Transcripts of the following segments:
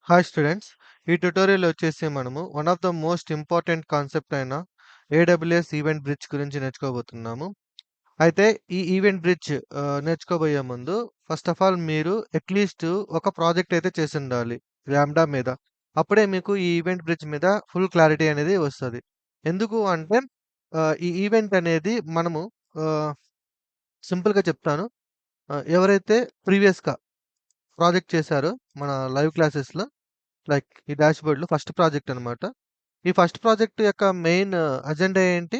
Hi students. ఈ tutorial వచ్చేసి మనము one of the most important concept అయిన ఏడబ్ల్యూఎస్ ఈవెంట్ బ్రిడ్జ్ గురించి నేర్చుకోబోతున్నాము. అయితే ఈ ఈవెంట్ బ్రిడ్జ్ నేర్చుకోబోయే ముందు ఫస్ట్ ఆఫ్ ఆల్ మీరు అట్లీస్ట్ ఒక ప్రాజెక్ట్ అయితే చేసి ఉండాలి లాంబ్డా మీద. అప్పుడే మీకు ఈ ఈవెంట్ బ్రిడ్జ్ మీద ఫుల్ క్లారిటీ అనేది వస్తుంది. ఎందుకు అంటే ఈ ఈవెంట్ అనేది మనము సింపుల్గా చెప్తాను. ఎవరైతే ప్రీవియస్గా ప్రాజెక్ట్ చేశారో మన లైవ్ క్లాసెస్లో, లైక్ ఈ డాష్‌బోర్డ్‌లో ఫస్ట్ ప్రాజెక్ట్ అనమాట. ఈ ఫస్ట్ ప్రాజెక్ట్ యొక్క మెయిన్ అజెండా ఏంటి?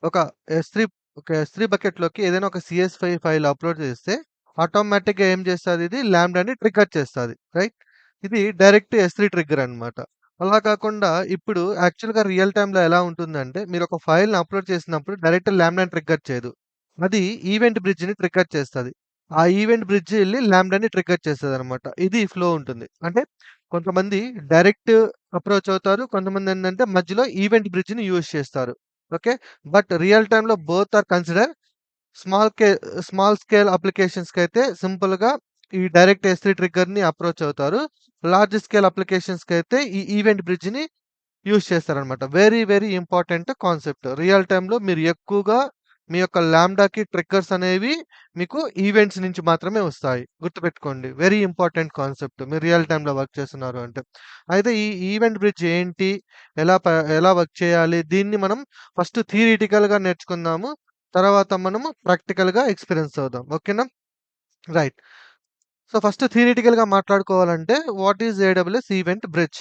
ఒక ఎస్3 ఒక ఎస్3 బకెట్‌లోకి ఏదైనా ఒక సీఎస్5 ఫైల్ అప్‌లోడ్ చేస్తే ఆటోమేటిక్‌గా ఏం చేస్తది, ఇది లాంబ్డాని ట్రిగ్గర్ చేస్తది. రైట్? ఇది డైరెక్ట్ ఎస్3 ట్రిగ్గర్ అనమాట. అలా కాకుండా ఇప్పుడు యాక్చువల్‌గా రియల్ టైమ్‌లో ఎలా ఉంటుందంటే, మీరు ఒక ఫైల్‌ని అప్‌లోడ్ చేసినప్పుడు డైరెక్ట్ లాంబ్డాని ట్రిగ్గర్ చేయదు. అది ఈవెంట్ బ్రిడ్జ్‌ని ట్రిగ్గర్ చేస్తది. ఆ ఈవెంట్ బ్రిడ్జ్ ఎళ్లి లాంబ్డాని ట్రిగ్గర్ చేస్తదనమాట. ఇది ఫ్లో ఉంటుంది. అంటే కొంతమంది డైరెక్ట్ అప్రోచ్ అవుతారు. కొంతమందేంటంటే మధ్యలో ఈవెంట్ బ్రిడ్జ్‌ని యూజ్ చేస్తారు. ఓకే. బట్ రియల్ టైమ్‌లో బోత్ ఆర్ కన్సిడర్. స్మాల్ కే స్మాల్ స్కేల్ అప్లికేషన్స్‌కైతే సింపుల్‌గా ఈ డైరెక్ట్ ఎస్3 ట్రిగ్గర్‌ని అప్రోచ్ అవుతారు. లార్జ్ స్కేల్ అప్లికేషన్స్‌కైతే ఈ ఈవెంట్ బ్రిడ్జ్‌ని యూజ్ చేస్తారనమాట. Very, very important concept. Real టైమ్‌లో మీరు ఎక్కువగా మీ యొక్క లాంబ్డాకి ట్రిగ్గర్స్ అనేవి మీకు ఈవెంట్స్ నుంచి మాత్రమే వస్తాయి. గుర్తుపెట్టుకోండి. Very important concept. మీరు రియల్ టైమ్‌లో వర్క్ చేస్తున్నారు అంటే. అయితే ఈ ఈవెంట్ బ్రిడ్జ్ ఏంటి? ఎలా ప ఎలా వర్క్ చేయాలి? దీన్ని మనం ఫస్ట్ థియరిటికల్‌గా నేర్చుకుందాము. తర్వాత మనము ప్రాక్టికల్‌గా ఎక్స్‌పీరియన్స్ అవుదాం. ఓకేనా? రైట్. సో, ఫస్ట్ థియరిటికల్‌గా మాట్లాడుకోవాలంటే what is AWS event bridge?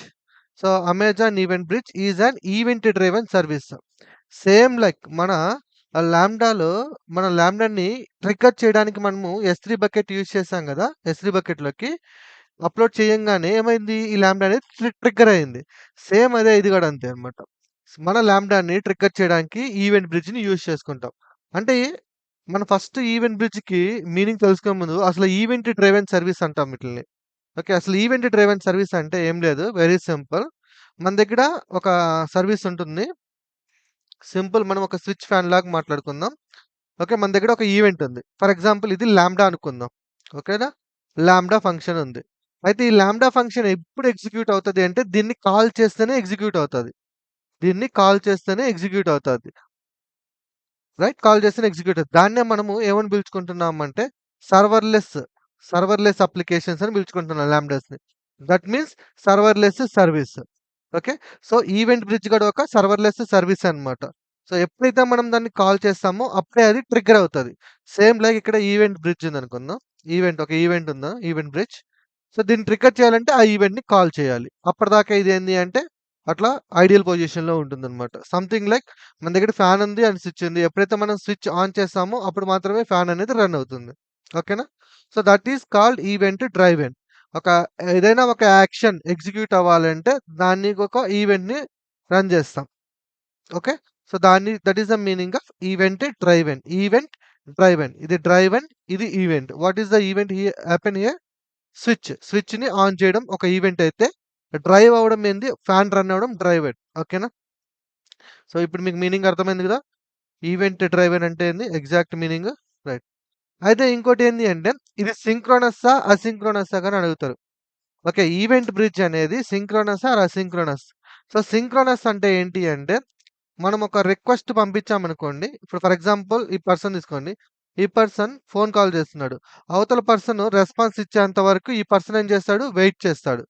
So, Amazon event bridge is an event driven service. Same like మన లాంబ్డాలో మన లాంబ్డాని ట్రిగ్గర్ చేయడానికి మనము ఎస్3 బకెట్ యూజ్ చేసాం గదా! ఎస్3 బకెట్‌లోకి అప్‌లోడ్ చేయంగానే ఏమైంది? ఈ లాంబ్డా అనేది ట్రిగ్గర్ అయింది. సేమ్ అదే ఇది గూడా అంతే అన్నమాట. మన లాంబ్డాని ట్రిగ్గర్ చేయడానికి ఈవెంట్ బ్రిడ్జ్‌ని యూజ్ చేసుకుంటాం. అంటే మనం ఫస్ట్ ఈవెంట్ బ్రిడ్జ్‌కి మీనింగ్ తెలుసుకునే ముందు అసలు ఈవెంట్ డ్రివెన్ సర్వీస్ అంటాం వీటిల్ని. ఓకే. అసలు ఈవెంట్ డ్రివెన్ సర్వీస్ అంటే ఏం లేదు. Very simple. మన దగ్గర ఒక సర్వీస్ ఉంటుంది. సింపుల్, మనం ఒక స్విచ్ ఫ్యాన్ లాగా మాట్లాడుకుందాం. ఓకే. మన దగ్గర ఒక ఈవెంట్ ఉంది. ఫర్ ఎగ్జాంపుల్ ఇది లాంబ్డా అనుకుందాం. ఓకేనా? లాంబ్డా ఫంక్షన్ ఉంది. అయితే ఈ లాంబ్డా ఫంక్షన్ ఎప్పుడు ఎగ్జిక్యూట్ అవుతది అంటే దీన్ని కాల్ చేస్తేనే ఎగ్జిక్యూట్ అవుతది. దీన్ని కాల్ చేస్తేనే ఎగ్జిక్యూట్ అవుతది. రైట్? కాల్ చేస్తేనే ఎగ్జిక్యూట్ అవుతది. దాన్నే మనము ఏమని పిలుచుకుంటున్నామంటే సర్వర్‌లెస్, సర్వర్‌లెస్ అప్లికేషన్స్ అని పిలుచుకుంటున్నాం లాంబ్డాస్‌ని. That means serverless service. Okay. So, event bridge కూడా ఒక సర్వర్‌లెస్ సర్వీస్ అన్నమాట. సో, ఎప్పుడైతే మనం దాన్ని కాల్ చేస్తామో అప్పుడే అది ట్రిగ్గర్ అవుతది. సేమ్ లైక్ ఇక్కడ ఈవెంట్ బ్రిడ్జ్ ఉందనుకుందాం. ఒక ఈవెంట్ ఉందా? Event bridge. సో, దీన్ని ట్రిగ్గర్ చేయాలంటే ఆ ఈవెంట్‌ని కాల్ చేయాలి. అప్పటిదాకా ఇదేంది అంటే అట్లా ఐడియల్ పొజిషన్‌లో ఉంటుందన్నమాట. సంథింగ్ లైక్ మన దగ్గర ఫ్యాన్ ఉంది అండ్ స్విచ్ ఉంది. ఎప్పుడైతే మనం స్విచ్ ఆన్ చేస్తామో అప్పుడు మాత్రమే ఫ్యాన్ అనేది రన్ అవుతుంది. ఓకేనా? So, that is called event driven. ఒక ఏదైనా ఒక యాక్షన్ ఎగ్జిక్యూట్ అవ్వాలంటే దాన్ని ఒక ఈవెంట్‌ని రన్ చేస్తాం. Okay. So, that is the meaning of event driven. Event driven. ఇది డ్రైవెన్, ఇది event. What is the event happen here? స్విచ్‌ని ఆన్ చేయడం ఒక ఈవెంట్ అయితే, డ్రైవ్ అవ్వడం ఏంది? ఫ్యాన్ రన్ అవ్వడం డ్రైవెన్. ఓకేనా? సో, ఇప్పుడు మీకు మీనింగ్ అర్థమైంది గదా! ఈవెంట్ డ్రైవెన్ అంటే ఏంది? Exact meaning. రైట్. అయితే ఇంకోటేంది అంటే ఇది సింక్రోనస్సా? అసింక్రోనస్సా అని అడుగుతారు. ఓకే. ఈవెంట్ బ్రిడ్జ్ అనేది synchronous or asynchronous? So, synchronous అంటే ఏంటి అంటే, మనం ఒక రిక్వెస్ట్ పంపించామనుకోండి. ఇప్పుడు ఫర్ ఎగ్జాంపుల్ ఈ పర్సన్ తీసుకోండి. ఈ పర్సన్ ఫోన్ కాల్ చేస్తున్నాడు. అవతల పర్సన్ రెస్పాన్స్ ఇచ్చేంత వరకు ఈ పర్సన్ ఏం చేస్తాడు? వెయిట్ చేస్తాడు.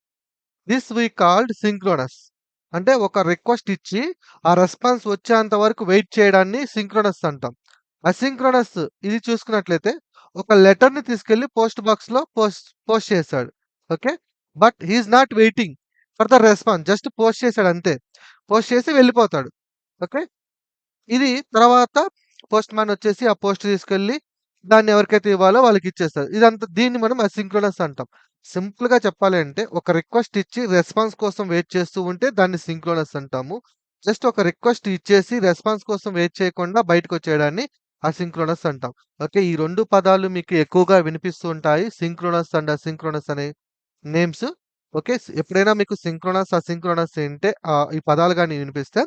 This we called synchronous. అంటే ఒక రిక్వెస్ట్ ఇచ్చి ఆ రెస్పాన్స్ వచ్చేంత వరకు వెయిట్ చేయడాన్ని సింక్రోనస్ అంటాం. అసింక్రోనస్ ఇది చూసుకున్నట్లయితే ఒక లెటర్‌ని తీసుకెళ్ళి పోస్ట్ బాక్స్‌లో పోస్ట్ చేశాడు. Okay. But he is not waiting for the response. Just post చేసాడు అంతే. పోస్ట్ చేసి వెళ్ళిపోతాడు. ఓకే. ఇది తర్వాత పోస్ట్ మ్యాన్ వచ్చేసి ఆ పోస్ట్ తీసుకెళ్ళి దాన్ని ఎవరికైతే ఇవ్వాలో వాళ్ళకిచ్చేస్తారు. దీన్ని మనం అసింక్రోనస్ అంటాం. సింపుల్‌గా చెప్పాలి అంటే ఒక రిక్వెస్ట్ ఇచ్చి రెస్పాన్స్ కోసం వెయిట్ చేస్తూ ఉంటే దాన్ని సింక్రోనస్ అంటాము. జస్ట్ ఒక రిక్వెస్ట్ ఇచ్చేసి రెస్పాన్స్ కోసం వెయిట్ చేయకుండా బయటకొచ్చేయడాన్ని అసింక్రోనస్ అంటాం. ఓకే. ఈ 2 పదాలు మీకు ఎక్కువగా వినిపిస్తూ ఉంటాయి. సింక్రోనస్ అండ్ అసింక్రోనస్ అనే నేమ్స్. ఓకే. ఎప్పుడైనా మీకు సింక్రోనస్, అసింక్రోనస్ ఏంటే ఈ పదాలు గాని వినిపిస్తే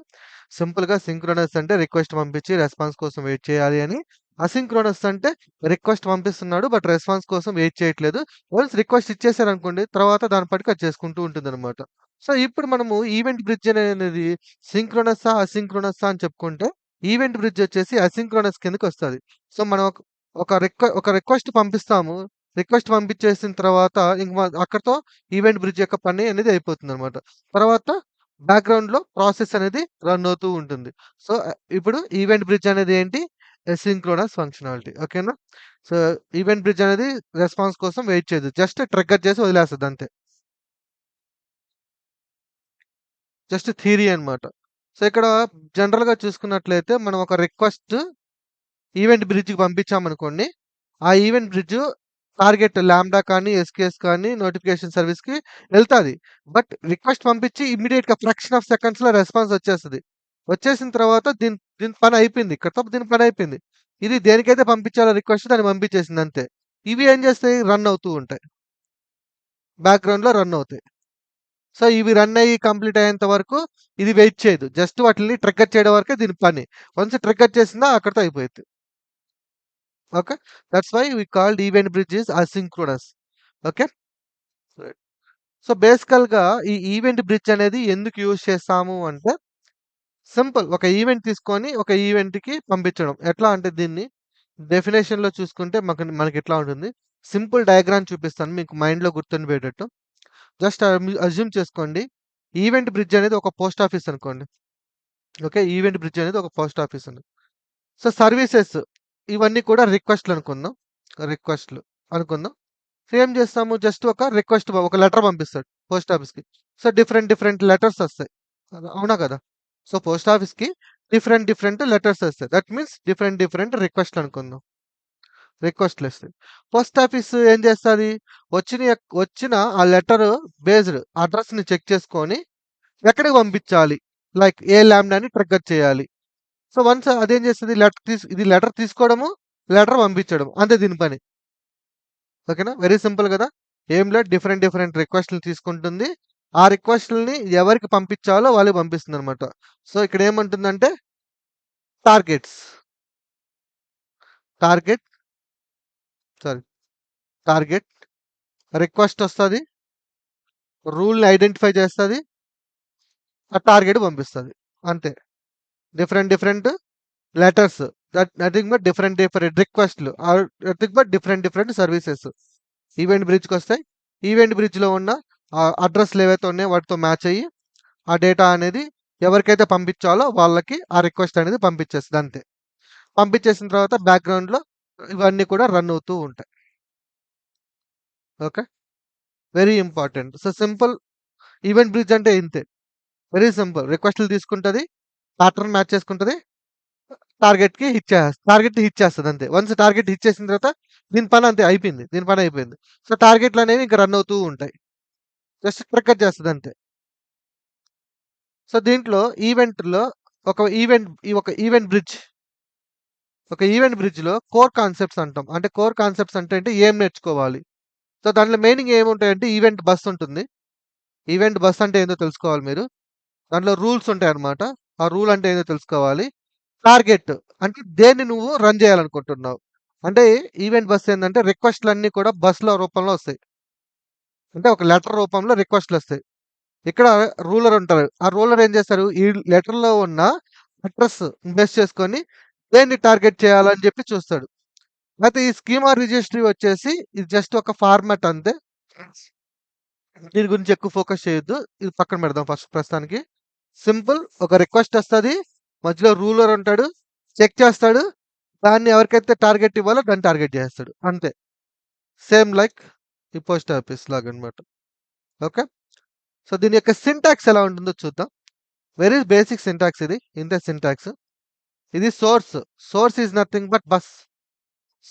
సింపుల్‌గా సింక్రోనస్ అంటే రిక్వెస్ట్ పంపించి రెస్పాన్స్ కోసం వెయిట్ చేయాలి అని. అసింక్రోనస్ అంటే రిక్వెస్ట్ పంపిస్తున్నాడు. బట్ రెస్పాన్స్ కోసం వెయిట్ చేయట్లేదు. వన్స్ రిక్వెస్ట్ ఇచ్చేసారనుకోండి, తర్వాత దాని పాటికి అది చేసుకుంటూ ఉంటుందనమాట. సో, ఇప్పుడు మనము ఈవెంట్ బ్రిడ్జ్ అనేది సింక్రోనస్సా, అసింక్రోనస్సా అని చెప్పుకుంటే, ఈవెంట్ బ్రిడ్జ్ వచ్చేసి అసింక్రోనస్ కిందకొస్తది. సో, మనం ఒక రిక్వెస్ట్ పంపిస్తాము. రిక్వెస్ట్ పంపించేసిన తర్వాత ఇంక అక్కడితో ఈవెంట్ బ్రిడ్జ్ యొక్క పని అనేది అయిపోతుందనమాట. తర్వాత బ్యాక్‌గ్రౌండ్‌లో ప్రాసెస్ అనేది రన్ అవుతూ ఉంటుంది. సో, ఇప్పుడు ఈవెంట్ బ్రిడ్జ్ అనేది ఏంటి? Asynchronous functionality. ఓకేనా? సో, ఈవెంట్ బ్రిడ్జ్ అనేది రెస్పాన్స్ కోసం వెయిట్ చేయదు. జస్ట్ ట్రిగ్గర్ చేసి వదిలేస్తది అంతే. జస్ట్ థియరీ అన్నమాట. సో, ఇక్కడ జనరల్‌గా చూసుకున్నట్లయితే మనం ఒక రిక్వెస్ట్ ఈవెంట్ బ్రిడ్జ్‌కి పంపించామనుకోండి. ఆ ఈవెంట్ బ్రిడ్జ్ టార్గెట్ లాంబ్డా కానీ, ఎస్‌కేఎస్ కానీ నోటిఫికేషన్ సర్వీస్‌కి ఎళ్తాది. బట్ రిక్వెస్ట్ పంపించి ఇమ్మీడియేట్‌గా ఫ్రాక్షన్ ఆఫ్ సెకండ్స్‌లో రెస్పాన్స్ వచ్చేస్తది. వచ్చేసిన తర్వాత దీని దీని పని అయిపోయింది. ఇక్కడితో దీని పని అయిపోయింది. ఇది దేనికైతే పంపించాలో రిక్వెస్ట్ దాన్ని పంపించేసింది అంతే. ఇవి ఏం చేస్తాయి? రన్ అవుతూ ఉంటాయి. బ్యాక్‌గ్రౌండ్‌లో రన్ అవుతాయి. సో, ఇవి రన్ అయ్యి కంప్లీట్ అయ్యేంత వరకు ఇది వెయిట్ చేయదు. జస్ట్ వాటిల్ని ట్రిగ్గర్ చేయడం వరకే దీని పని. వన్స్ ట్రిగ్గర్ చేసిందా అక్కడితో అయిపోయిద్ది. Okay. That's why we called event bridge is asynchronous. Okay. Right. So, బేసికల్‌గా ఈ ఈవెంట్ బ్రిడ్జ్ అనేది ఎందుకు యూజ్ చేస్తాము అంటే, సింపుల్ ఒక ఈవెంట్ తీసుకొని ఒక ఈవెంట్‌కి పంపించడం. ఎట్లా అంటే దీన్ని డెఫినిషన్‌లో చూసుకుంటే మనకెట్లా ఉంటుంది. సింపుల్ డయాగ్రామ్ చూపిస్తాను మీకు మైండ్‌లో గుర్తుండిపోయేటట్టు. జస్ట్ అస్యూమ్ చేసుకోండి. ఈవెంట్ బ్రిడ్జ్ అనేది ఒక పోస్ట్ ఆఫీస్ అనుకోండి. ఓకే. ఈవెంట్ బ్రిడ్జ్ అనేది ఒక పోస్ట్ ఆఫీస్ అని. సో, సర్వీసెస్ ఇవన్నీ కూడా రిక్వెస్ట్‌లు అనుకుందాం. రిక్వెస్ట్‌లు అనుకుందాం. సో, ఏం చేస్తాము జస్ట్ ఒక ఒక లెటర్ పంపిస్తాడు పోస్ట్ ఆఫీస్‌కి. సో, డిఫరెంట్ డిఫరెంట్ లెటర్స్ ఒస్తాయి. అవునా కదా! సో, పోస్ట్ ఆఫీస్‌కి డిఫరెంట్ డిఫరెంట్ లెటర్స్ ఒస్తాయి. దట్ మీన్స్ డిఫరెంట్ డిఫరెంట్ రిక్వెస్ట్‌లు అనుకుందాం. రిక్వెస్ట్‌లొస్తాయి. పోస్ట్ ఆఫీస్ ఏం చేస్తది? వచ్చిన ఆ లెటర్ బేస్డ్ అడ్రెస్‌ని చెక్ చేసుకొని ఎక్కడికి పంపించాలి? లైక్ ఏ లాంబ్డాని ట్రిగ్గర్ చేయాలి. సో, వన్స్ అదేం చేస్తది ఇది లెటర్ తీసుకోవడము, లెటర్ పంపించడం. అంతే దీని పని. ఓకేనా? వెరీ సింపుల్ గదా! ఏం లేదు డిఫరెంట్ డిఫరెంట్ రిక్వెస్ట్‌లని తీసుకుంటుంది. ఆ రిక్వెస్ట్‌లని ఎవరికి పంపించాలో వాళ్ళకి పంపిస్తుందనమాట. సో, ఇక్కడ ఏమంటుందంటే targets. Target sorry target request ఒస్తది. రూల్‌ని ఐడెంటిఫై చేస్తది. ఆ టార్గెట్ పంపిస్తది. అంతే. Different different letters. Nothing but different different రిక్వెస్ట్‌లు or nothing but different different services. Event బ్రిడ్జ్‌కొస్తాయి. ఈవెంట్ బ్రిడ్జ్‌లో ఉన్న అడ్రెస్‌లు ఏవైతే ఉన్నాయో వాటితో మ్యాచ్ అయ్యి, ఆ డేటా అనేది ఎవరికైతే పంపించాలో వాళ్ళకి ఆ రిక్వెస్ట్ అనేది పంపించేస్తది అంతే. పంపించేసిన తర్వాత బ్యాక్‌గ్రౌండ్‌లో ఇవన్నీ కూడా రన్ అవుతూ ఉంటాయి. Okay. Very important. So, simple event bridge అంటే ఇంతే. Very simple. రిక్వెస్ట్‌లు తీసుకుంటది. ప్యాటర్న్ మ్యాచ్ చేసుకుంటది. టార్గెట్‌ని హిట్ చేస్తది అంతే. వన్స్ టార్గెట్ హిట్ చేసిన తర్వాత దీని పని అంతే అయిపోయింది. దీని పని అయిపోయింది. సో, టార్గెట్‌లనేవి ఇంక రన్ అవుతూ ఉంటాయి. జస్ట్ ట్రిగ్గర్ చేస్తది అంతే. సో, దీంట్లో ఈవెంట్‌లో ఒక ఈవెంట్ బ్రిడ్జ్ ఈవెంట్ బ్రిడ్జ్‌లో కోర్ కాన్సెప్ట్స్ అంటాం. అంటే కోర్ కాన్సెప్ట్స్ అంటే ఏంటి? ఏం నేర్చుకోవాలి? సో, దాంట్లో మెయినింగ్ ఏముంటాయంటే ఈవెంట్ బస్ ఉంటుంది. ఈవెంట్ బస్ అంటే ఏందో తెలుసుకోవాలి మీరు. దాంట్లో రూల్స్ ఉంటాయన్నమాట. ఆ రూల్ అంటే ఏందో తెలుసుకోవాలి. టార్గెట్ అంటే దేన్ని నువ్వు రన్ చేయాలనుకుంటున్నావు. అంటే ఈవెంట్ బస్ ఏందంటే రిక్వెస్ట్‌లన్నీ కూడా బస్‌లో రూపంలో వస్తాయి. అంటే ఒక లెటర్ రూపంలో రిక్వెస్ట్‌లొస్తాయి. ఇక్కడ రూలర్ ఉంటారు. ఆ రూలర్ ఏం చేస్తారు? ఈ లెటర్‌లో ఉన్న అడ్రెస్ బేస్ చేసుకొని దేన్ని టార్గెట్ చేయాలని చెప్పి చూస్తాడు. అయితే ఈ స్కీమా రిజిస్ట్రీ వచ్చేసి ఇది జస్ట్ ఒక ఫార్మాట్ అంతే. దీని గురించి ఎక్కువ ఫోకస్ చేయొద్దు. ఇది పక్కన పెడదాం ఫస్ట్ ప్రస్తుతానికి. సింపుల్ ఒక రిక్వెస్ట్ వస్తది. మధ్యలో రూలర్ ఉంటాడు. చెక్ చేస్తాడు. దాన్ని ఎవరికైతే టార్గెట్ ఇవ్వాలో దాన్ని టార్గెట్ చేసేస్తాడు. అంతే. సేమ్ లైక్ ఈ పోస్ట్ ఆఫీస్ లాగనమాట. ఓకే. సో, దీని యొక్క సింటాక్స్ ఎలా ఉంటుందో చూద్దాం. వెరీ బేసిక్ సింటాక్స్ ఇది. ఇంతే సింటాక్స్. ఇది source. Source is nothing but bus.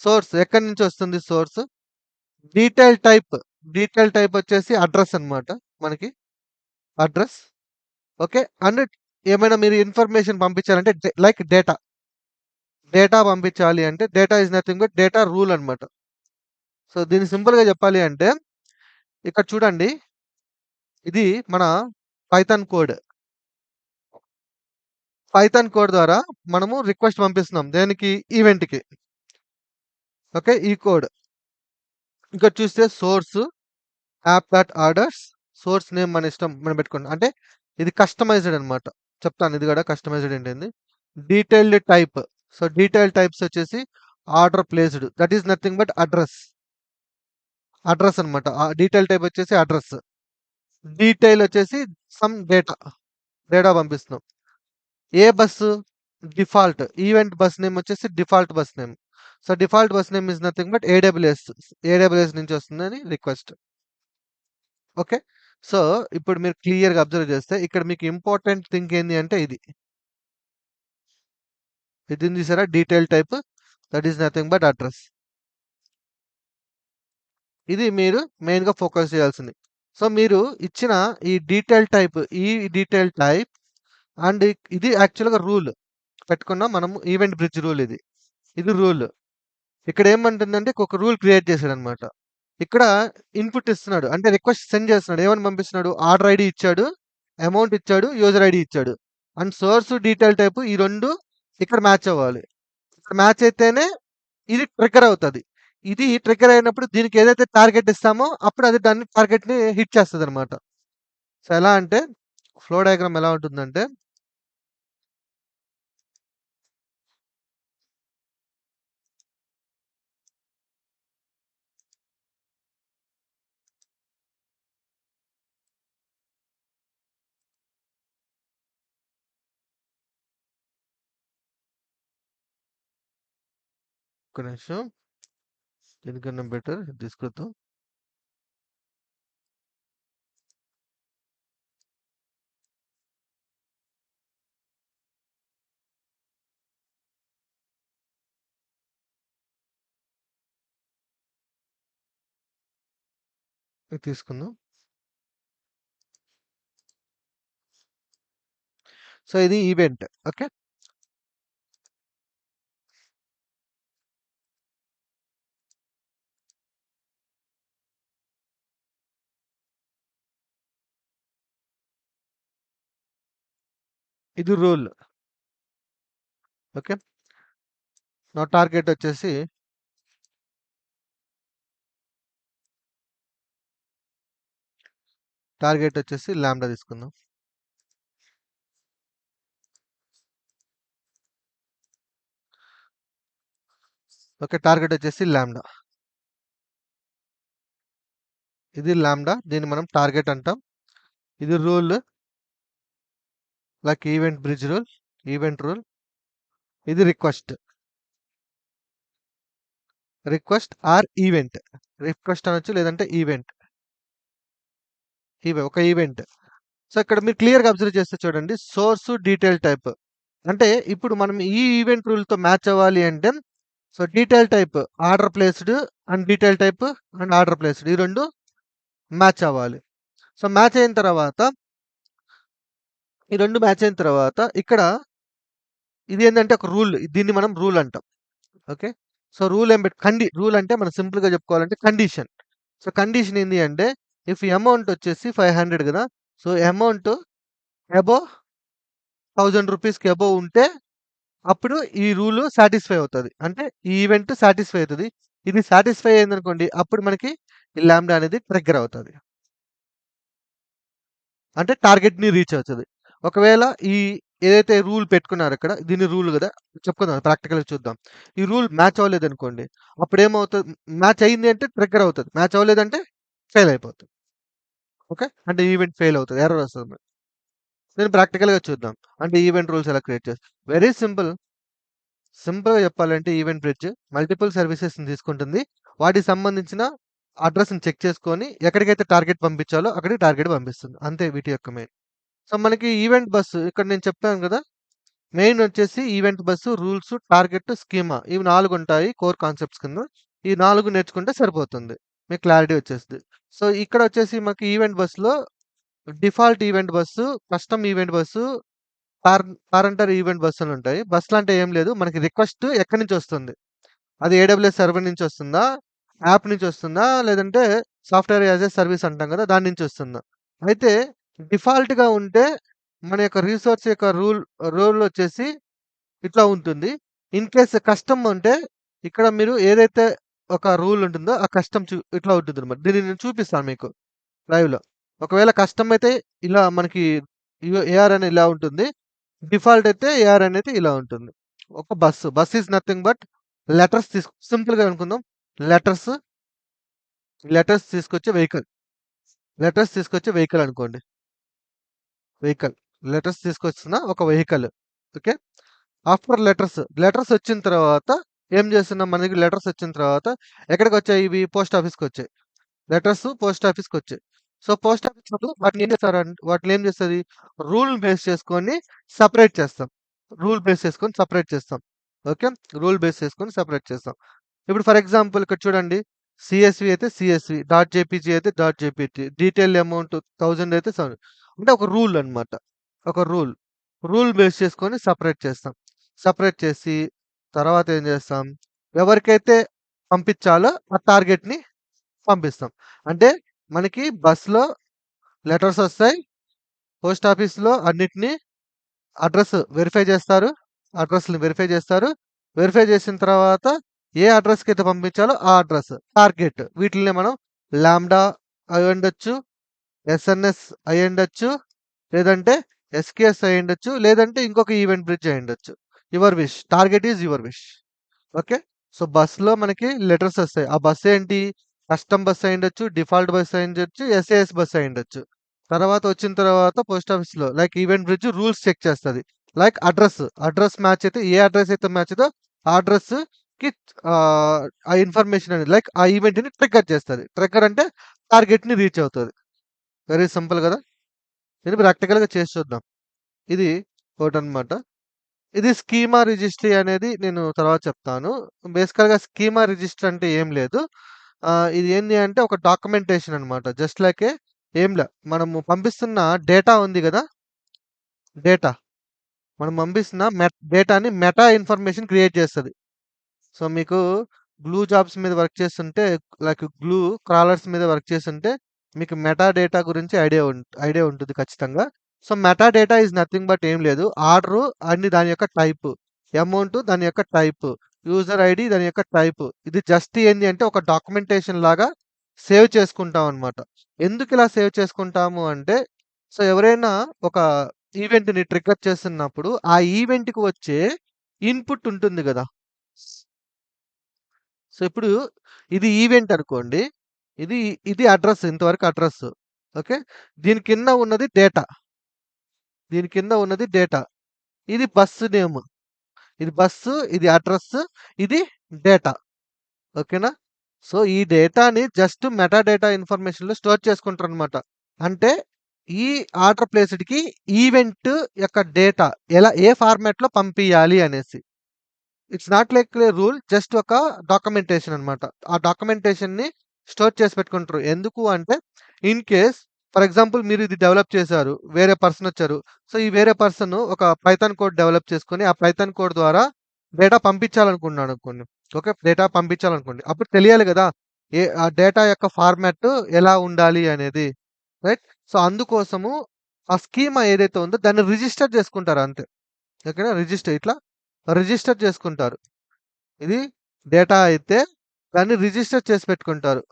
Source ఎక్కడి నుంచి వస్తుంది source? Detail type. Detail type వచ్చేసి అడ్రెస్ అన్నమాట మనకి. అడ్రెస్. ఓకే. అండ్ ఏమైనా మీరు ఇన్ఫర్మేషన్ పంపించాలంటే లైక్ డేటా. డేటా పంపించాలి అంటే data is nothing but data rule అన్నమాట. సో, దీన్ని సింపుల్‌గా చెప్పాలి అంటే ఇక్కడ చూడండి. ఇది మన పైథాన్ కోడ్. పైథాన్ కోడ్ ద్వారా మనము రిక్వెస్ట్ పంపిస్తున్నాం. దేనికి? ఈవెంట్‌కి. ఓకే. ఈ కోడ్. ఇక్కడ చూస్తే source, app dot orders, source name మన ఇష్టం మనం పెట్టుకోండి. అంటే ఇది కస్టమైజ్డ్ అనమాట. చెప్తాను ఇది కూడా కస్టమైజ్డ్ ఏంటింది. Detailed type. So detail types వచ్చేసి order placed. That is nothing but address. Address అనమాట. డీటెయిల్ టైప్ వచ్చేసి అడ్రస్. డీటెయిల్ వచ్చేసి సమ్ డేటా. డేటా పంపిస్తున్నాం. ఏ bus? Default. Event bus name వచ్చేసి default bus name. So default bus name is nothing but AWS. AWS నుంచి వస్తుందని request. Okay. So ఇప్పుడు మీరు క్లియర్‌గా అబ్జర్వ్ చేస్తే ఇక్కడ మీకు ఇంపార్టెంట్ థింగ్ ఏంది అంటే ఇది. ఇది ఉంది చూసారా? Detail type. That is nothing but address. ఇది మీరు మెయిన్‌గా ఫోకస్ చేయాల్సింది. సో మీరు ఇచ్చిన ఈ డీటెయిల్ టైప్, ఈ డీటెయిల్ టైప్ అండ్ ఇది యాక్చువల్‌గా రూల్ పెట్టుకున్నాం మనము. ఈవెంట్ బ్రిడ్జ్ రూల్ ఇది. ఇది రూల్. ఇక్కడ ఏమంటుందంటే ఒక రూల్ క్రియేట్ చేశాడనమాట. ఇక్కడ ఇన్పుట్ ఇస్తున్నాడు. అంటే రిక్వెస్ట్ సెండ్ చేస్తున్నాడు. ఏమని పంపిస్తున్నాడు? ఆర్డర్ ఐడీ ఇచ్చాడు, అమౌంట్ ఇచ్చాడు, యూజర్ ఐడీ ఇచ్చాడు. అండ్ సోర్స్, డీటెయిల్ టైప్ ఈ 2 ఇక్కడ మ్యాచ్ అవ్వాలి. ఇక్కడ మ్యాచ్ అయితేనే ఇది ట్రిగ్గర్ అవుతది. ఇది ట్రిగ్గర్ అయినప్పుడు దీనికి ఏదైతే టార్గెట్ ఇస్తామో అప్పుడు అది దాన్ని టార్గెట్‌ని హిట్ చేస్తదనమాట. సో ఎలా అంటే ఫ్లో డయాగ్రామ్ ఎలా ఉంటుందంటే ఒక్క నిమిషం. దీనికన్నా బెటర్ తీసుకొద్దాం. ఇది తీసుకుందాం. సో ఇది ఈవెంట్. ఓకే. ఇది రూల్. ఓకే. నా టార్గెట్ వచ్చేసి లాంబ్డా తీసుకుందాం. ఓకే. టార్గెట్ వచ్చేసి లాంబ్డా. ఇది లాంబ్డా. దీన్ని మనం టార్గెట్ అంటాం. ఇది rule like event bridge rule, event rule. ఇది request. Request or event. Request అనొచ్చు లేదంటే ఈవెంట్. ఇవే ఒక ఈవెంట్. సో ఇక్కడ మీరు క్లియర్‌గా అబ్జర్వ్ చేస్తే చూడండి. Source, detail type. అంటే ఇప్పుడు మనం ఈ ఈవెంట్ రూల్‌తో మ్యాచ్ అవ్వాలి అంటే so detail type order placed and detail type and order placed ఈ 2 మ్యాచ్ అవ్వాలి. సో మ్యాచ్ అయిన తర్వాత ఈ 2 మ్యాచ్ అయిన తర్వాత ఇక్కడ ఇదేంటంటే ఒక రూల్. దీన్ని మనం రూల్ అంటాం. ఓకే. సో రూల్ ఏం రూల్ అంటే మనం సింపుల్‌గా చెప్పుకోవాలంటే కండిషన్. సో కండిషన్ ఏంది అంటే ఇఫ్ అమౌంట్ వచ్చేసి 500 గదా! సో అమౌంట్ అబోవ్ రూ. 1000కి అబోవ్ ఉంటే అప్పుడు ఈ రూల్ సాటిస్ఫై అవుతది. అంటే ఈ ఈవెంట్ సాటిస్ఫై అవుతది. ఇది సాటిస్ఫై అయిందనుకోండి అప్పుడు మనకి ఈ లాంబ్డా అనేది ట్రిగ్గర్ అవుతది. అంటే టార్గెట్‌ని రీచ్ అవుతది. ఒకవేళ ఈ ఏదైతే రూల్ పెట్టుకున్నారో ఇక్కడ దీన్ని రూల్ గదా! చెప్పుకుందాం ప్రాక్టికల్‌గా చూద్దాం. ఈ రూల్ మ్యాచ్ అవ్వలేదనుకోండి అప్పుడేమవుతది? మ్యాచ్ అయింది అంటే ట్రిగ్గర్ అవుతది. మ్యాచ్ అవ్వలేదంటే ఫెయిల్ అయిపోతది. ఓకే. అంటే ఈవెంట్ ఫెయిల్ అవుతది. ఎర్రర్ వస్తది. దీన్ని ప్రాక్టికల్‌గా చూద్దాం. అంటే ఈవెంట్ రూల్స్ ఎలా క్రియేట్ చేస్తారు. Very simple. సింపుల్‌గా చెప్పాలంటే ఈవెంట్ బ్రిడ్జ్ మల్టిపుల్ సర్వీసెస్‌ని తీసుకుంటుంది. వాటికి సంబంధించిన అడ్రెస్‌ని చెక్ చేసుకొని ఎక్కడికైతే టార్గెట్ పంపించాలో అక్కడికి టార్గెట్ పంపిస్తుంది. అంతే వీటి యొక్క మెయిన్. సో మనకి ఈవెంట్ బస్సు ఇక్కడ నేను చెప్పాను గదా! మెయిన్ వచ్చేసి event bus, rules, target, schema ఇవి 4 ఉంటాయి కోర్ కాన్సెప్ట్స్ కింద. ఈ 4 నేర్చుకుంటే సరిపోతుంది. మీకు క్లారిటీ వచ్చేస్తది. సో ఇక్కడ వచ్చేసి మాకు ఈవెంట్ బస్‌లో default event bus, custom event bus, partner event బస్సులుంటాయి. బస్సులంటే ఏం లేదు. మనకి రిక్వెస్ట్ ఎక్కడి నుంచి వస్తుంది? అది ఏడబ్ల్యూఎస్ సర్వర్ నుంచి వస్తుందా? యాప్ నుంచి వస్తుందా? లేదంటే సాఫ్ట్‌వేర్ యాస్ ఎ సర్వీస్ అంటాం గదా! దాని నుంచి వస్తుందా? అయితే డిఫాల్ట్‌గా ఉంటే మన యొక్క రిసోర్స్ యొక్క రూల్ వచ్చేసి ఇట్లా ఉంటుంది. ఇన్ కేస్ కస్టమ్ ఉంటే ఇక్కడ మీరు ఏదైతే ఒక రూల్ ఉంటుందో ఆ కస్టమ్ ఇట్లా ఉంటుందన్నమాట. దీన్ని నేను చూపిస్తాను మీకు లైవ్‌లో. ఒకవేళ కస్టమ్ అయితే ఇలా మనకి ఏఆర్ అనేది ఇలా ఉంటుంది. డిఫాల్ట్ అయితే ఏఆర్ అనేది ఇలా ఉంటుంది. ఒక bus. Bus is nothing but letters సింపుల్‌గా అనుకుందాం. లెటర్స్, లెటర్స్ తీసుకొచ్చే వెహికల్. లెటర్స్ తీసుకొచ్చే వెహికల్ అనుకోండి. వెహికల్. లెటర్స్ తీసుకొస్తున్న ఒక వెహికల్. ఓకే. ఆఫ్టర్ లెటర్స్ వచ్చిన తర్వాత ఏం చేస్తున్నాం? మన దగ్గర లెటర్స్ వచ్చిన తర్వాత ఎక్కడికొచ్చాయి ఇవి? పోస్ట్ ఆఫీస్‌కొచ్చాయి. లెటర్స్ పోస్ట్ ఆఫీస్‌కొచ్చాయి. సో, పోస్ట్ ఆఫీస్‌లో వాటిని ఏం చేస్తారంటే వాటిని ఏం చేస్తది? రూల్ బేస్ చేసుకొని సెపరేట్ చేస్తాం. రూల్ బేస్ చేసుకొని సెపరేట్ చేస్తాం. ఓకే. రూల్ బేస్ చేసుకొని సెపరేట్ చేస్తాం. ఇప్పుడు ఫర్ ఎగ్జాంపుల్ ఇక్కడ చూడండి. సీఎస్‌వి అయితే సీఎస్‌వి, డాట్ జేపీజీ అయితే డాట్ జేపీజీ, డీటెయిల్ అమౌంట్ 1000 అయితే 1000 అంటే ఒక రూల్ అన్నమాట. ఒక రూల్. రూల్ బేస్ చేసుకొని సెపరేట్ చేస్తాం. సెపరేట్ చేసి తర్వాత ఏం చేస్తాం? ఎవరికైతే పంపించాలో ఆ టార్గెట్‌ని పంపిస్తాం. అంటే మనకి బస్‌లో లెటర్స్ ఒస్తాయి. పోస్ట్ ఆఫీస్‌లో అన్నిటిని అడ్రెస్ వెరిఫై చేస్తారు. అడ్రెస్‌ని వెరిఫై చేస్తారు. వెరిఫై చేసిన తర్వాత ఏ అడ్రెస్‌కైతే పంపించాలో ఆ అడ్రెస్, టార్గెట్ వీటిల్ని మనం లాంబ్డా అయ్యుండొచ్చు, ఎస్ఎన్ఎస్ అయ్యుండొచ్చు, లేదంటే ఎస్‌కేఎస్ అయ్యుండొచ్చు, లేదంటే ఇంకొక ఈవెంట్ బ్రిడ్జ్ అయ్యుండొచ్చు. Your wish. Target is your wish. Okay. So, బస్‌లో మనకి లెటర్స్ ఒస్తాయి. ఆ బస్ ఏంటి? కస్టమ్ బస్ అయ్యుండొచ్చు, డిఫాల్ట్ బస్ అయ్యుండొచ్చు, ఎస్ఏఎస్ బస్ అయ్యుండొచ్చు. తర్వాత వచ్చిన తర్వాత పోస్ట్ ఆఫీస్‌లో like event bridge rules check చేస్తది. లైక్ అడ్రెస్ మ్యాచ్ అయితే ఏ అడ్రెస్ అయితే మ్యాచ్ అయిదో ఆ అడ్రెస్‌కి ఆ ఇన్ఫర్మేషన్ అనేది లైక్ ఆ ఈవెంట్‌ని ట్రిగ్గర్ చేస్తది. ట్రిగ్గర్ అంటే టార్గెట్‌ని రీచ్ అవుతది. వెరీ సింపుల్ గదా! ఇది ప్రాక్టికల్‌గా చేసి చూద్దాం. ఇది ఒకటనమాట. ఇది స్కీమా రిజిస్ట్రీ అనేది నేను తర్వాత చెప్తాను. బేసికల్‌గా స్కీమా రిజిస్టర్ అంటే ఏం లేదు. ఇది ఏంది అంటే ఒక డాక్యుమెంటేషన్ అనమాట. జస్ట్ లైక్ ఏంలే మనము పంపిస్తున్న డేటా ఉంది గదా! డేటా. మనం పంపిస్తున్న డేటాని మెటా ఇన్ఫర్మేషన్ క్రియేట్ చేస్తది. సో, మీకు గ్లూ జాబ్స్ మీద వర్క్ చేస్తుంటే లైక్ గ్లూ క్రాలర్స్ మీద వర్క్ చేస్తుంటే మీకు మెటా డేటా గురించి ఐడియా ఉంటుంది ఖచ్చితంగా. So, meta data is nothing but ఏం లేదు. ఆర్డరు అండ్ దాని యొక్క టైపు. అమౌంట్ దాని యొక్క టైపు. యూజర్ ఐడీ దాని యొక్క టైపు. ఇది జస్ట్ ఏంది అంటే ఒక డాక్యుమెంటేషన్ లాగా సేవ్ చేసుకుంటాం అన్నమాట. ఎందుకు ఇలా సేవ్ చేసుకుంటాము అంటే సో, ఎవరైనా ఒక ఈవెంట్‌ని ట్రిగ్గర్ చేస్తున్నప్పుడు ఆ ఈవెంట్‌కి వచ్చే ఇన్‌పుట్ ఉంటుంది గదా! సో, ఇప్పుడు ఇది ఈవెంట్ అనుకోండి. ఇది, ఇది అడ్రెస్ ఇంతవరకు అడ్రెస్. ఓకే. దీని కింద ఉన్నది డేటా. దీని కింద ఉన్నది డేటా. ఇది బస్సు నేమ్. ఇది బస్సు, ఇది అడ్రెస్, ఇది డేటా. ఓకేనా? సో, ఈ డేటాని జస్ట్ మెటా డేటా ఇన్ఫర్మేషన్‌లో స్టోర్ చేసుకుంటారనమాట. అంటే ఈ ఆర్డర్ ప్లేస్‌డ్‌కి ఈవెంట్ యొక్క డేటా ఏ ఫార్మాట్‌లో పంపియాలి అనేసి. It's not like A rule. Just ఒక డాక్యుమెంటేషన్ అన్నమాట. ఆ డాక్యుమెంటేషన్‌ని స్టోర్ చేసి పెట్టుకుంటారు. ఎందుకు అంటే, ఇన్ కేస్ ఫర్ ఎగ్జాంపుల్ మీరు ఇది డెవలప్ చేశారు. వేరే పర్సన్ వచ్చారు. సో, ఈ వేరే పర్సన్ ఒక పైథాన్ కోడ్ డెవలప్ చేసుకొని, ఆ పైథాన్ కోడ్ ద్వారా డేటా పంపించాలనుకున్నాడనుకోండి. ఓకే. డేటా పంపించాలనుకోండి. అప్పుడు తెలియాలి గదా! ఆ డేటా యొక్క ఫార్మాట్ ఎలా ఉండాలి అనేది. రైట్? సో, అందుకోసము ఆ స్కీమా ఏదైతే ఉందో దాన్ని రిజిస్టర్ చేసుకుంటారు అంతే. ఓకేనా? రిజిస్టర్ చేసుకుంటారు. ఇది డేటా అయితే దాన్ని రిజిస్టర్ చేసి పెట్టుకుంటారు.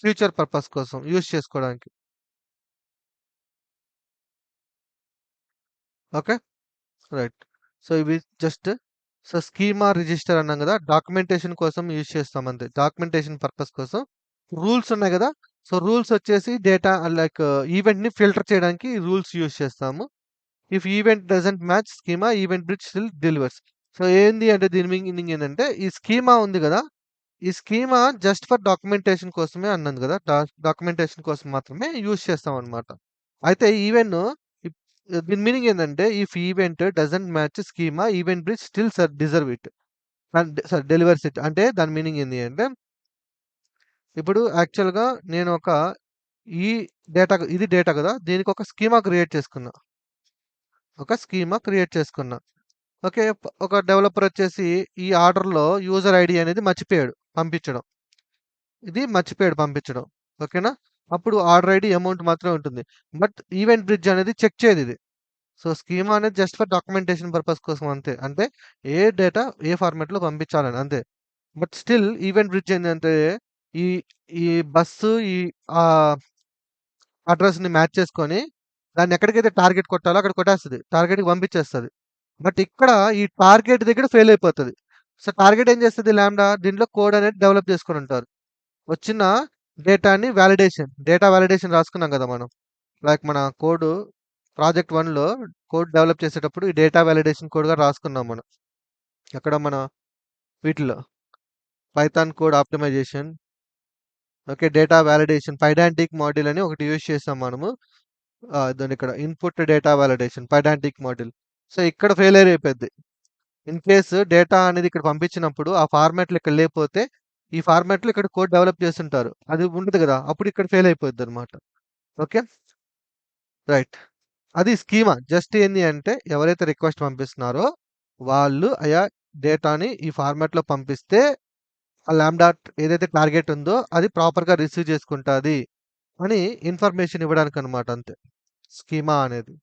ఫ్యూచర్ పర్పస్ కోసం యూజ్ చేసుకోవడానికి. ఓకే. రైట్. సో, ఇవి జస్ట్ స్కీమా రిజిస్టర్ అన్నాం గదా! డాక్యుమెంటేషన్ కోసం యూజ్ చేస్తాం అంతే. డాక్యుమెంటేషన్ పర్పస్ కోసం. రూల్స్ ఉన్నాయి గదా! సో, రూల్స్ వచ్చేసి డేటా లైక్ ఈవెంట్‌ని ఫిల్టర్ చేయడానికి రూల్స్ యూజ్ చేస్తాము. If event doesn't match schema event bridge still delivers. So, ఏంది అంటే దీని మీనింగ్ ఏందంటే ఈ స్కీమా ఉంది గదా! ఈ స్కీమా జస్ట్ ఫర్ డాక్యుమెంటేషన్ కోసమే అన్నాను గదా! డాక్యుమెంటేషన్ కోసం మాత్రమే యూజ్ చేస్తామనమాట. అయితే ఇప్ దీని మీనింగ్ ఏందంటే if event doesn't match schema event bridge still deserve it. Delivers it. అంటే దాని మీనింగ్ ఏంది అంటే ఇప్పుడు యాక్చువల్‌గా నేను ఈ ఇది డేటా గదా! దీనికి ఒక స్కీమా క్రియేట్ చేసుకున్నా. ఒక స్కీమా క్రియేట్ చేసుకున్నా. ఓకే. ఒక డెవలపర్ వచ్చేసి ఈ ఆర్డర్‌లో యూజర్ ఐడీ అనేది మర్చిపోయాడు పంపించడం. ఇది మర్చిపోయాడు పంపించడం. ఓకేనా? అప్పుడు ఆర్డర్ ఐడీ అమౌంట్ మాత్రమే ఉంటుంది. బట్ ఈవెంట్ బ్రిడ్జ్ అనేది చెక్ చేయదిది. సో, స్కీమా అనేది జస్ట్ ఫర్ డాక్యుమెంటేషన్ పర్పస్ కోసం అంతే. అంటే ఏ డేటా ఏ ఫార్మాట్‌లో పంపించాలని అంతే. బట్ స్టిల్ ఈవెంట్ బ్రిడ్జ్ ఏంటంటే ఈ ఈ బస్సు ఈ ఆహ్, అడ్రెస్‌ని మ్యాచ్ చేసుకొని దాన్ని ఎక్కడికైతే టార్గెట్ కొట్టాలో అక్కడ కొట్టేస్తది. టార్గెట్‌కి పంపించేస్తది. బట్ ఇక్కడ ఈ టార్గెట్ దగ్గర ఫెయిల్ అయిపోతది. సో, టార్గెట్ ఏం చేస్తది లాంబ్డా దీంట్లో కోడ్ అనేది డెవలప్ చేసుకొనుంటారు. వచ్చిన డేటాని డేటా వాలిడేషన్ రాసుకున్నాం గదా మనం. లైక్ మన కోడు ప్రాజెక్ట్ 1లో కోడ్ డెవలప్ చేసేటప్పుడు ఈ డేటా వాలిడేషన్ కోడ్‌గా రాసుకున్నాం మనం. ఎక్కడ మన వీటిలో python code optimization, okay. Data validation pydantic module అని ఒకటి యూజ్ చేసాం మనము. దాన్నిక్కడ input data validation pydantic module. So, ఇక్కడ ఫెయిల్యూర్ అయిపోద్ది. ఇన్ కేస్ డేటా అనేది ఇక్కడ పంపించినప్పుడు ఆ ఫార్మాట్‌లో ఇక్కడ లేకపోతే, ఈ ఫార్మాట్‌లో ఇక్కడ కోడ్ డెవలప్ చేసుంటారు. అది ఉండదు గదా! అప్పుడు ఇక్కడ ఫెయిల్ అయిపోద్దనమాట. ఓకే. రైట్. అది స్కీమా. జస్ట్ ఏంది అంటే ఎవరైతే రిక్వెస్ట్ పంపిస్తున్నారో వాళ్ళు డేటాని ఈ ఫార్మాట్‌లో పంపిస్తే ఆ లాంబ్డా ఏదైతే టార్గెట్ ఉందో అది ప్రాపర్‌గా రిసీవ్ చేసుకుంటాది అని ఇన్ఫర్మేషన్ ఇవ్వడానికనమాట అంతే. స్కీమా అనేది.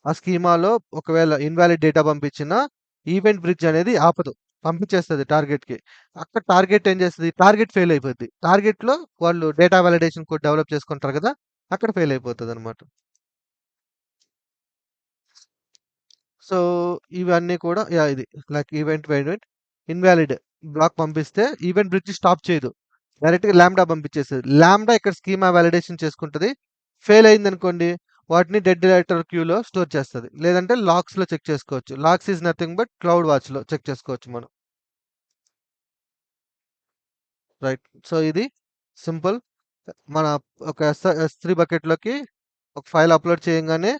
ఆ స్కీమాలో ఒకవేళ ఇన్‌వాలిడ్ డేటా పంపించినా ఈవెంట్ బ్రిడ్జ్ అనేది ఆపదు. పంపించేస్తది టార్గెట్‌కి. అక్కడ టార్గెట్ ఏం చేస్తది? టార్గెట్ ఫెయిల్ అయిపోద్ది. టార్గెట్‌లో వాళ్ళు డేటా వాలిడేషన్ కోడ్ డెవలప్ చేసుకుంటారు కదా! అక్కడ ఫెయిల్ అయిపోతదనమాట. సో, ఇవన్నీ కూడా ఇది లైక్ ఈవెంట్ ఇన్‌వాలిడ్ బ్లాక్ పంపిస్తే ఈవెంట్ బ్రిడ్జ్ స్టాప్ చేయదు. డైరెక్ట్‌గా లాంబ్డా పంపించేస్తది. లాంబ్డా ఇక్కడ స్కీమా వాలిడేషన్ చేసుకుంటది. ఫెయిల్ అయిందనుకోండి వాటిని డెడ్ డైరెక్టరీ క్యూలో స్టోర్ చేస్తది. లేదంటే లాగ్స్‌లో చెక్ చేసుకోవచ్చు. Logs is nothing but cloud వాచ్‌లో చెక్ చేసుకోవచ్చు మనం. రైట్. సో, ఇది సింపుల్. మన ఒక S3 బకెట్‌లోకి ఒక ఫైల్ అప్‌లోడ్ చేయంగానే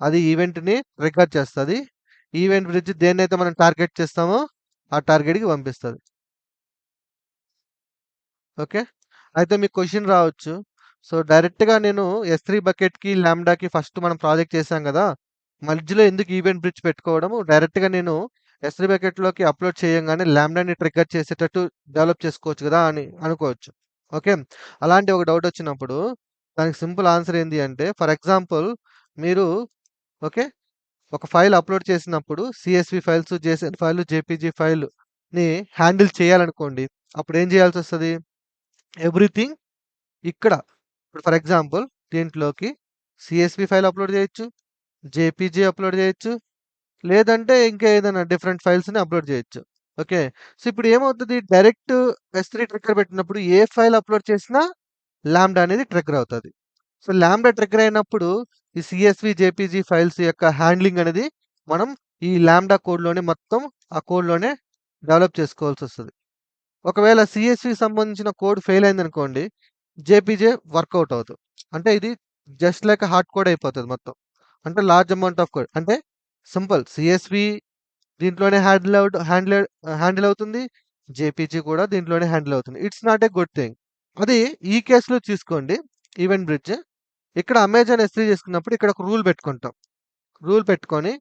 అది ఈవెంట్‌ని ట్రిగ్గర్ చేస్తది. ఈవెంట్ బ్రిడ్జ్ దేన్నైతే మనం టార్గెట్ చేస్తామో ఆ టార్గెట్‌కి పంపిస్తది. ఓకే. అయితే మీకు క్వెషన్ రావచ్చు. సో, డైరెక్ట్‌గా నేను S3 బకెట్‌కి, లాంబ్డాకి ఫస్ట్ మనం ప్రాజెక్ట్ చేశాం గదా! మధ్యలో ఎందుకు ఈవెంట్ బ్రిడ్జ్ పెట్టుకోవడము? డైరెక్ట్‌గా నేను S3 బకెట్‌లోకి అప్‌లోడ్ చేయంగానే లాంబ్డాని ట్రిగ్గర్ చేసేటట్టు డెవలప్ చేసుకోవచ్చు గదా! అని అనుకోవచ్చు. ఓకే. అలాంటి ఒక డౌట్ వచ్చినప్పుడు దానికి సింపుల్ ఆన్సర్ ఏంది అంటే ఫర్ ఎగ్జాంపుల్ మీరు ఓకే. ఒక ఫైల్ అప్‌లోడ్ చేసినప్పుడు సీఎస్‌వి ఫైల్స్, జేసన్ ఫైల్, జేపీజీ ఫైల్‌ని హ్యాండిల్ చేయాలనుకోండి. అప్పుడేం చేయాల్సొస్తది? ఎవ్రీథింగ్ ఇక్కడ ఇప్పుడు ఫర్ ఎగ్జాంపుల్ దీంట్లోకి సీఎస్‌వి ఫైల్ అప్‌లోడ్ చేయొచ్చు, జేపీజీ అప్‌లోడ్ చేయొచ్చు, లేదంటే ఇంకా ఏదైనా డిఫరెంట్ ఫైల్స్‌ని అప్‌లోడ్ చేయొచ్చు. ఓకే. సో, ఇప్పుడు ఏమవుతది డైరెక్ట్ S3 ట్రిగ్గర్ పెట్టినప్పుడు ఏ ఫైల్ అప్‌లోడ్ చేసినా లాంబ్డా అనేది ట్రిగ్గర్ అవుతది. సో, లాంబ్డా ట్రిగ్గర్ అయినప్పుడు ఈ సీఎస్‌వి, జేపీజీ ఫైల్స్ యొక్క హ్యాండ్లింగ్ అనేది మనం ఈ లాంబ్డా కోడ్‌లోనే మొత్తం ఆ కోడ్‌లోనే డెవలప్ చేసుకోవాల్సొస్తది. ఒకవేళ సీఎస్‌వికి సంబంధించిన కోడ్ ఫెయిల్ అయిందనుకోండి, జేపీజే వర్కౌట్ అవ్వదు. అంటే ఇది జస్ట్ లైక్ హార్డ్ కోడ్ అయిపోతది మొత్తం. అంటే లార్జ్ అమౌంట్ ఆఫ్ కోడ్. అంటే సింపుల్ సీఎస్‌వి దీంట్లోనే హ్యాండిల్ అవుతుంది. జేపీజీ కూడా దీంట్లోనే హ్యాండిల్ అవుతుంది. It's not a good thing. అది ఈ కేస్‌లో తీసుకోండి ఈవెంట్ బ్రిడ్జ్. ఇక్కడ అమెజాన్ S3 చేసుకున్నప్పుడు ఇక్కడ ఒక రూల్ పెట్టుకుంటాం. రూల్ పెట్టుకొని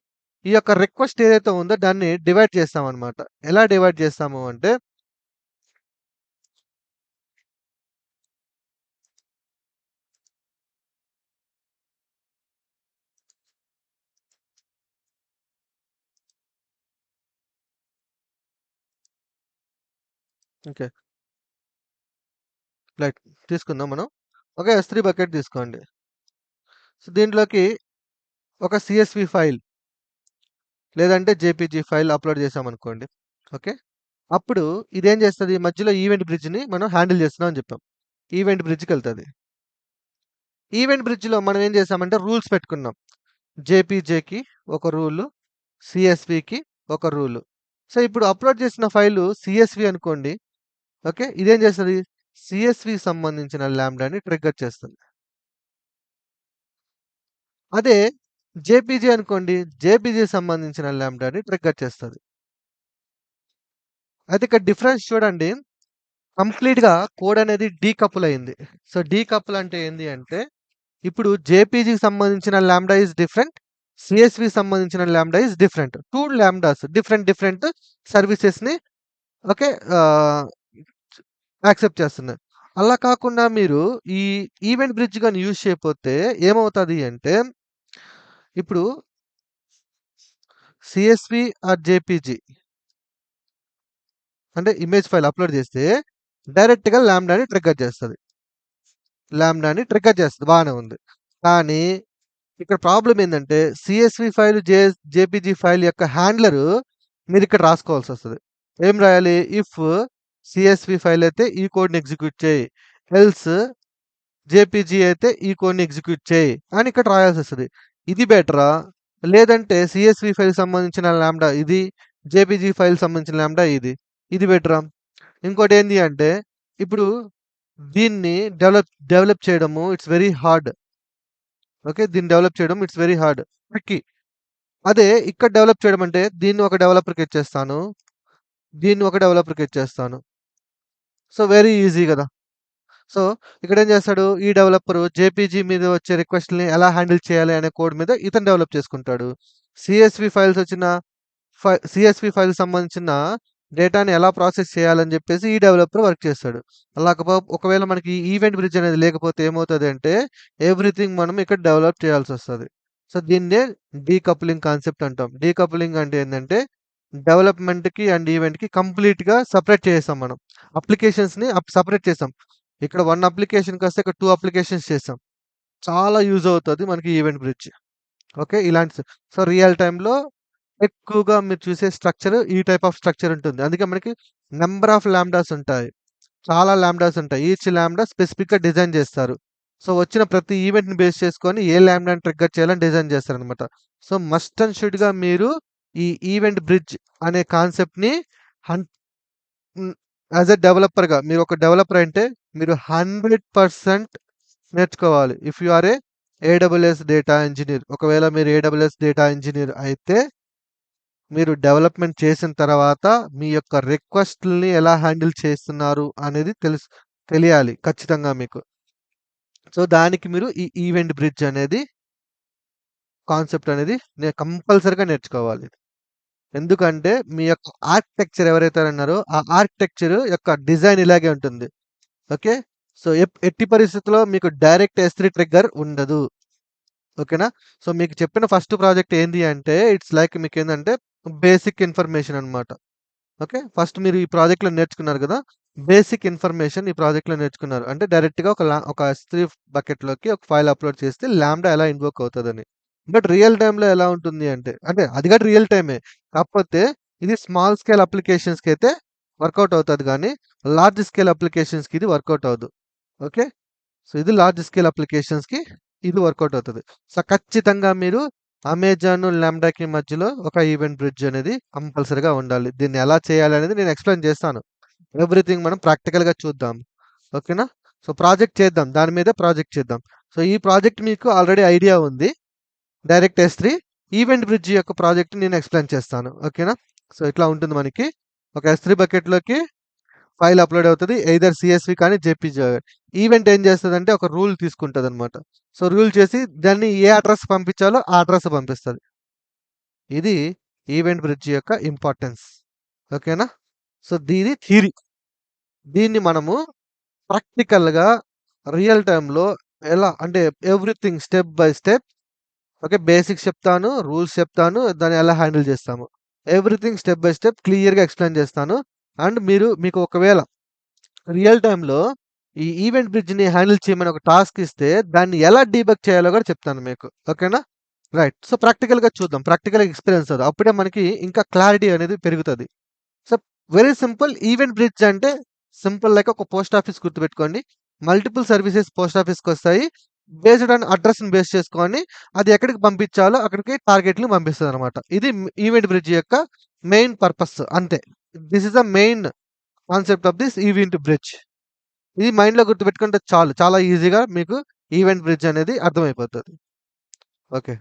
ఈ యొక్క రిక్వెస్ట్ ఏదైతే ఉందో దాన్ని డివైడ్ చేస్తామనమాట. ఎలా డివైడ్ చేస్తాము అంటే ఓకే. లైక్ తీసుకుందాం మనం. ఒక S3 బకెట్ తీసుకోండి. సో, దీంట్లోకి ఒక సీఎస్‌వి ఫైల్ లేదంటే జేపీజీ ఫైల్ అప్‌లోడ్ చేశామనుకోండి. ఓకే. అప్పుడు ఇదేం చేస్తది మధ్యలో ఈవెంట్ బ్రిడ్జ్‌ని మనం హ్యాండిల్ చేస్తున్నాం అని చెప్పాం. ఈవెంట్ బ్రిడ్జ్‌కెళ్తది. ఈవెంట్ బ్రిడ్జ్‌లో మనం ఏం చేసామంటే రూల్స్ పెట్టుకున్నాం. జేపీజేకి ఒక రూలు, సీఎస్‌వికి ఒక రూలు. సో, ఇప్పుడు అప్‌లోడ్ చేసిన ఫైలు సీఎస్‌వి అనుకోండి. ఓకే. ఇదేం చేస్తది? సీఎస్‌వికి సంబంధించిన లాంబ్డాని ట్రిగ్గర్ చేస్తుంది. అదే జేపీజీ అనుకోండి. జేపీజీకి సంబంధించిన లాంబ్డాని ట్రిగ్గర్ చేస్తది. అయితే ఇక్కడ డిఫరెన్స్ చూడండి. కంప్లీట్‌గా కోడ్ అనేది డీకపుల్ అయింది. సో, డీకపుల్ అంటే ఏంది అంటే, ఇప్పుడు జేపీజీకి సంబంధించిన లాంబ్డా ఈస్ డిఫరెంట్. సీఎస్‌వికి సంబంధించిన lambda is different. 2 lambdas different సర్వీసెస్‌ని ఓకే. ఆహ్, యాక్సెప్ట్ చేస్తున్నాయి. అలా కాకుండా మీరు ఈ ఈవెంట్ బ్రిడ్జ్ గాని యూజ్ చేయకపోతే ఏమవుతది అంటే, ఇప్పుడు సీఎస్‌వి ఆర్ జేపీజీ అంటే ఇమేజ్ ఫైల్ అప్లోడ్ చేస్తే డైరెక్ట్‌గా లాంబ్డాని ట్రిగ్గర్ చేస్తది. బానే ఉంది. కానీ ఇక్కడ ప్రాబ్లమ్ ఏందంటే సీఎస్‌వి ఫైల్, జేపీజీ ఫైల్ యొక్క హ్యాండ్లరు మీరిక్కడ రాసుకోవాల్సొస్తది. ఏం రాయాలి? ఇఫ్ సీఎస్‌వి ఫైల్ అయితే ఈ కోడ్‌ని ఎగ్జిక్యూట్ చేయి. ఎల్స్ జేపీజీ అయితే ఈ కోడ్‌ని ఎగ్జిక్యూట్ చేయి అని ఇక్కడ రాయాల్సొస్తది. ఇది బెటరా? లేదంటే సీఎస్‌వి ఫైల్‌కి సంబంధించిన లాంబ్డా ఇది, జేపీజీ ఫైల్‌కి సంబంధించిన లాంబ్డా ఇది. ఇది బెటరా? ఇంకోటేంది అంటే ఇప్పుడు దీన్ని డెవలప్ చేయడము ఇట్స్ వెరీ హార్డ్. ఓకే. దీన్ని డెవలప్ చేయడం ఇట్స్ వెరీ హార్డ్. ట్రిక్కీ. అదే ఇక్కడ డెవలప్ చేయడం అంటే దీన్ని ఒక డెవలపర్‌కి ఇచ్చేస్తాను. దీన్ని ఒక డెవలపర్‌కి ఇచ్చేస్తాను. సో, వెరీ ఈజీ గదా! సో, ఇక్కడేం చేస్తాడు ఈ డెవలపరు జేపీజీ మీద వచ్చే రిక్వెస్ట్‌లని ఎలా హ్యాండిల్ చేయాలి అనే కోడ్ మీద ఇతను డెవలప్ చేసుకుంటాడు. సీఎస్‌వి ఫైల్‌కి సంబంధించిన డేటాని ఎలా ప్రాసెస్ చేయాలని చెప్పేసి ఈ డెవలపర్ వర్క్ చేస్తాడు. ఒకవేళ మనకి ఈవెంట్ బ్రిడ్జ్ అనేది లేకపోతే ఏమవుతదంటే ఎవ్రీథింగ్ మనం ఇక్కడ డెవలప్ చేయాల్సొస్తది. సో, దీన్నే డీకప్లింగ్ కాన్సెప్ట్ అంటాం. డీకప్లింగ్ అంటే ఏందంటే డెవలప్‌మెంట్‌కి అండ్ ఈవెంట్‌కి కంప్లీట్‌గా సెపరేట్ చేసేసాం మనం. అప్లికేషన్స్‌ని సెపరేట్ చేసాం. ఇక్కడ 1 అప్లికేషన్ కాస్త ఇక్కడ 2 అప్లికేషన్స్ చేసాం. చాలా యూజ్ అవుతది మనకి event bridge. Okay. So, real టైమ్‌లో ఎక్కువగా మీరు చూసే స్ట్రక్చర్ ఈ టైప్ ఆఫ్ స్ట్రక్చర్ ఉంటుంది. అందుకే మనకి నంబర్ ఆఫ్ లాంబ్డాస్ ఉంటాయి. చాలా లాంబ్డాస్ ఉంటాయి. ఈచ్ లాంబ్డా స్పెసిఫిక్‌గా డిజైన్ చేస్తారు. సో, వచ్చిన ప్రతి ఈవెంట్‌ని బేస్ చేసుకొని ఏ లాంబ్డాని ట్రిగ్గర్ చేయాలని డిజైన్ చేస్తారనమాట. సో, మస్ట్ అండ్ షుడ్‌గా మీరు ఈ ఈవెంట్ బ్రిడ్జ్ అనే కాన్సెప్ట్‌ని హన్ హ్మ్. యాస్ ఎ డెవలపర్‌గా మీరు ఒక డెవలపర్ అంటే మీరు 100% నేర్చుకోవాలి. If you are AWS data engineer. ఒకవేళ మీరు ఏడబ్ల్యూఎస్ డేటా ఇంజినీర్ అయితే మీరు డెవలప్‌మెంట్ చేసిన తర్వాత మీ యొక్క రిక్వెస్ట్‌లని ఎలా హ్యాండిల్ చేస్తున్నారు అనేది తెలియాలి ఖచ్చితంగా మీకు. సో, దానికి మీరు ఈ ఈవెంట్ బ్రిడ్జ్ అనేది కాన్సెప్ట్ అనేది కంపల్సరీగా నేర్చుకోవాలి. ఎందుకంటే మీ యొక్క ఆర్కిటెక్చర్ ఎవరైతే అన్నారో ఆ ఆర్కిటెక్చర్ యొక్క డిజైన్ ఇలాగే ఉంటుంది. ఓకే. సో, ఎట్టి పరిస్థితిలో మీకు డైరెక్ట్ ఎస్3 ట్రిగ్గర్ ఉండదు. ఓకేనా? సో, మీకు చెప్పిన ఫస్ట్ ప్రాజెక్ట్ ఏంది అంటే ఇట్స్ లైక్ మీకేందంటే బేసిక్ ఇన్ఫర్మేషన్ అన్నమాట. ఓకే. ఫస్ట్ మీరు ఈ ప్రాజెక్ట్‌లో నేర్చుకున్నారు గదా! బేసిక్ ఇన్ఫర్మేషన్ ఈ ప్రాజెక్ట్‌లో నేర్చుకున్నారు. అంటే డైరెక్ట్‌గా ఒక ఎస్3 బకెట్‌లోకి ఒక ఫైల్ అప్‌లోడ్ చేస్తే లాంబ్డా ఎలా ఇన్వోక్ అవుతదని. బట్ రియల్ టైమ్‌లో ఎలా ఉంటుంది అంటే అది కూడా రియల్ టైమే. కాకపోతే ఇది స్మాల్ స్కేల్ అప్లికేషన్స్‌కైతే వర్కౌట్ అవుతది గానీ, లార్జ్ స్కేల్ అప్లికేషన్స్‌కి ఇది వర్కౌట్ అవ్వదు. ఓకే. సో, ఇది లార్జ్ స్కేల్ అప్లికేషన్స్‌కి ఇది వర్కౌట్ అవుతది. సో, ఖచ్చితంగా మీరు అమెజాన్, లాంబ్డాకి మధ్యలో ఒక ఈవెంట్ బ్రిడ్జ్ అనేది కంపల్సరీగా ఉండాలి. దీన్ని ఎలా చేయాలనేది నేను ఎక్స్‌ప్లెయిన్ చేస్తాను. ఎవ్రీథింగ్ మనం ప్రాక్టికల్‌గా చూద్దాం. ఓకేనా? సో, ప్రాజెక్ట్ చేద్దాం. దాని మీదే ప్రాజెక్ట్ చేద్దాం. సో, ఈ ప్రాజెక్ట్ మీకు ఆల్రెడీ ఐడియా ఉంది. డైరెక్ట్ ఎస్3 ఈవెంట్ బ్రిడ్జ్ యొక్క ప్రాజెక్ట్ నేను ఎక్స్‌ప్లెయిన్ చేస్తాను. ఓకేనా? సో, ఇట్లా ఉంటుంది మనకి. ఒక ఎస్3 బకెట్‌లోకి ఫైల్ అప్‌లోడ్ అవుతది. ఎయిదర్ సీఎస్‌వి కానీ జేపీజీ. ఈవెంట్ ఏం చేస్తదంటే ఒక రూల్ తీసుకుంటదనమాట. సో, రూల్ చేసి దాన్ని ఏ అడ్రెస్ పంపించాలో ఆ అడ్రెస్ పంపిస్తది. ఇది ఈవెంట్ బ్రిడ్జ్ యొక్క ఇంపార్టెన్స్. ఓకేనా? సో, దీని థియరీ. దీన్ని మనము ప్రాక్టికల్‌గా రియల్ టైమ్‌లో ఎలా అంటే everything step by step okay. Basics చెప్తాను, రూల్స్ చెప్తాను, దాన్ని ఎలా హ్యాండిల్ చేస్తాము. ఎవ్రీథింగ్ స్టెప్ బై స్టెప్ క్లియర్‌గా ఎక్స్‌ప్లెయిన్ చేస్తాను. అండ్ మీకు ఒకవేళ రియల్ టైమ్‌లో ఈ ఈవెంట్ బ్రిడ్జ్‌ని హ్యాండిల్ చేయమని ఒక టాస్క్ ఇస్తే దాన్ని ఎలా డీబగ్ చేయాలో కూడా చెప్తాను మీకు. ఓకేనా? రైట్. సో, ప్రాక్టికల్‌గా చూద్దాం. ప్రాక్టికల్‌గా ఎక్స్‌పీరియన్స్ అవుదాం. అప్పుడే మనకి ఇంకా క్లారిటీ అనేది పెరుగుతది. So, very simple event bridge అంటే సింపుల్ లైక్ ఒక పోస్ట్ ఆఫీస్ గుర్తుపెట్టుకోండి. మల్టిపుల్ సర్వీసెస్ పోస్ట్ ఆఫీస్‌కొస్తాయి. బేస్డ్ ఆన్ అడ్రెస్‌ని బేస్ చేసుకొని అది ఎక్కడికి పంపించాలో అక్కడికి టార్గెట్‌లు పంపిస్తదనమాట. ఇది ఈవెంట్ బ్రిడ్జ్ యొక్క మెయిన్ పర్పస్ అంతే. This is the main concept of this event bridge. ఇది మైండ్‌లో గుర్తుపెట్టుకుంటే చాలు. చాలా ఈజీగా మీకు ఈవెంట్ బ్రిడ్జ్ అనేది అర్థమైపోతది. ఓకే.